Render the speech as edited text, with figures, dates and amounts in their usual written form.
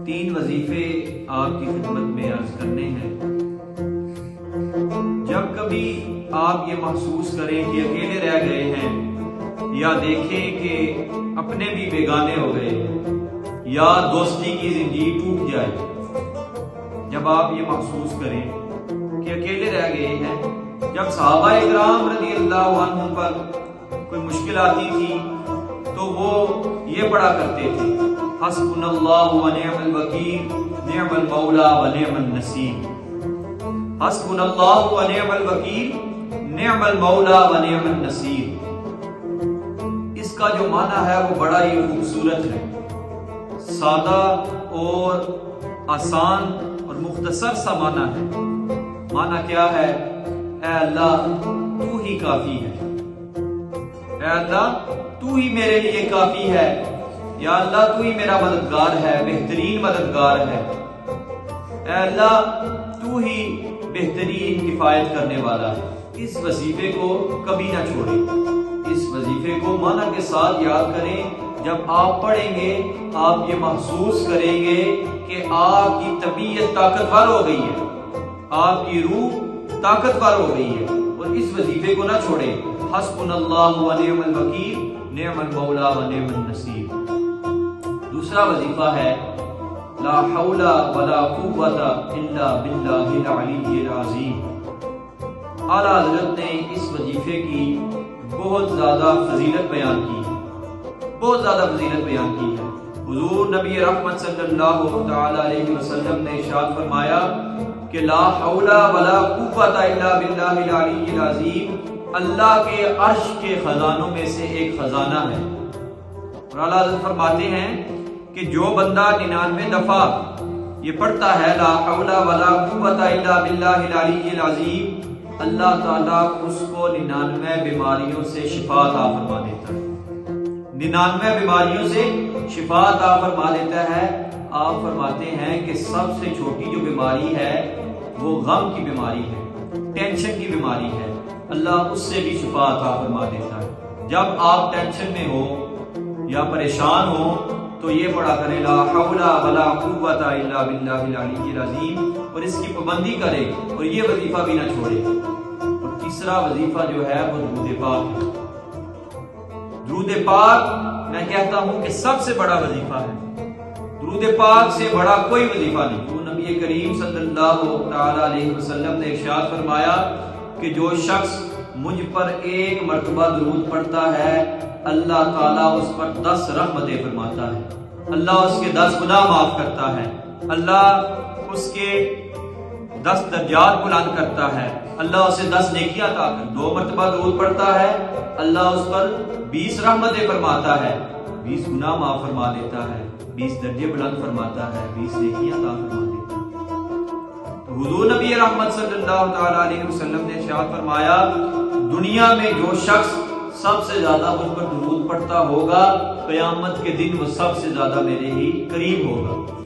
تین وظیفے آپ کی خدمت میں عرض کرنے ہیں۔ جب کبھی آپ یہ محسوس کریں کہ اکیلے رہ گئے ہیں، یا دیکھیں کہ اپنے بھی بیگانے ہو گئے ہیں، یا دوستی کی زنجیر ٹوٹ جائے، جب آپ یہ محسوس کریں کہ اکیلے رہ گئے ہیں، جب صحابہ اکرام رضی اللہ عنہم پر کوئی مشکل آتی تھی تو وہ یہ پڑھا کرتے تھے، حسبنا اللہ و نعم الوکیل نعم المولا و نعم النصیر۔ حسبنا اللہ و نعم الوکیل نعم المولا و نعم النصیر۔ اس کا جو معنی ہے وہ بڑا ہی خوبصورت ہے، سادہ اور آسان اور مختصر سا معنی ہے۔ معنی کیا ہے؟ اے اللہ تو ہی کافی ہے، اے اللہ تو ہی میرے لیے کافی ہے، یا اللہ تو ہی میرا مددگار ہے، بہترین مددگار ہے، اے اللہ تو ہی بہترین کفایت کرنے والا ہے۔ اس وظیفے کو کبھی نہ چھوڑیں، اس وظیفے کو معنی کے ساتھ یاد کریں۔ جب آپ پڑھیں گے آپ یہ محسوس کریں گے کہ آپ کی طبیعت طاقتور ہو گئی ہے، آپ کی روح طاقتور ہو گئی ہے، اور اس وظیفے کو نہ چھوڑیں۔ حسبنا اللہ و نعم الوکیل نعم المولا و نعم النصیر۔ دوسرا وظیفہ ہے لا حول ولا قوت الا باللہ العلی العظیم۔ اعلیٰ حضرت نے اس وظیفے کی بہت زیادہ فضیلت بیان کی ہے، بہت زیادہ فضیلت بیان کی ہے۔ حضور نبی رحمت صلی اللہ تعالی علیہ وسلم نے ارشاد فرمایا کہ لا حول ولا قوت الا باللہ العلی العظیم اللہ کے عرش کے خزانوں میں سے ایک خزانہ ہے۔ اور اعلیٰ حضرت فرماتے ہیں کہ جو بندہ 99 دفعہ یہ پڑھتا ہے لا حول ولا قوت الا باللہ العلی العظیم، اللہ تعالیٰ اس کو 99 بیماریوں سے شفا عطا فرما دیتا ہے، 99 بیماریوں سے شفا عطا فرما دیتا ہے۔ آپ فرماتے ہیں کہ سب سے چھوٹی جو بیماری ہے وہ غم کی بیماری ہے، ٹینشن کی بیماری ہے، اللہ اس سے بھی شفا عطا فرما دیتا ہے۔ جب آپ ٹینشن میں ہو یا پریشان ہو تو یہ پڑھا کریں لا حول ولا قوت الا باللہ العلی العظیم، اور اس کی پابندی کریں اور یہ وظیفہ بھی نہ چھوڑیں۔ اور تیسرا وظیفہ جو ہے وہ درود پاک ہے۔ درود پاک میں کہتا ہوں کہ سب سے بڑا وظیفہ ہے، درود پاک سے بڑا کوئی وظیفہ نہیں۔ تو نبی کریم صلی اللہ تعالی علیہ وسلم نے ارشاد فرمایا کہ جو شخص مجھ پر ایک مرتبہ درود پڑھتا ہے اللہ تعالیٰ اس پر 10 رحمتیں فرماتا ہے، اللہ اس کے 10 گناہ معاف کرتا ہے، اللہ اس کے 10 درجات بلند کرتا ہے، اللہ اسے 10 نیکیاں عطا کرتا ہے۔ 2 مرتبہ درود پڑھتا ہے اللہ اس پر 20 رحمتیں فرماتا ہے، 20 گناہ معاف فرما دیتا ہے، 20 درجے بلند فرماتا ہے، 20 نیکیاں عطا فرما دیتا ہے۔ تو حضور نبی رحمت صلی اللہ تعالی علیہ وسلم نے ارشاد فرمایا دنیا میں جو شخص سب سے زیادہ مجھ پر درود پڑھتا ہوگا قیامت کے دن وہ سب سے زیادہ میرے ہی قریب ہوگا۔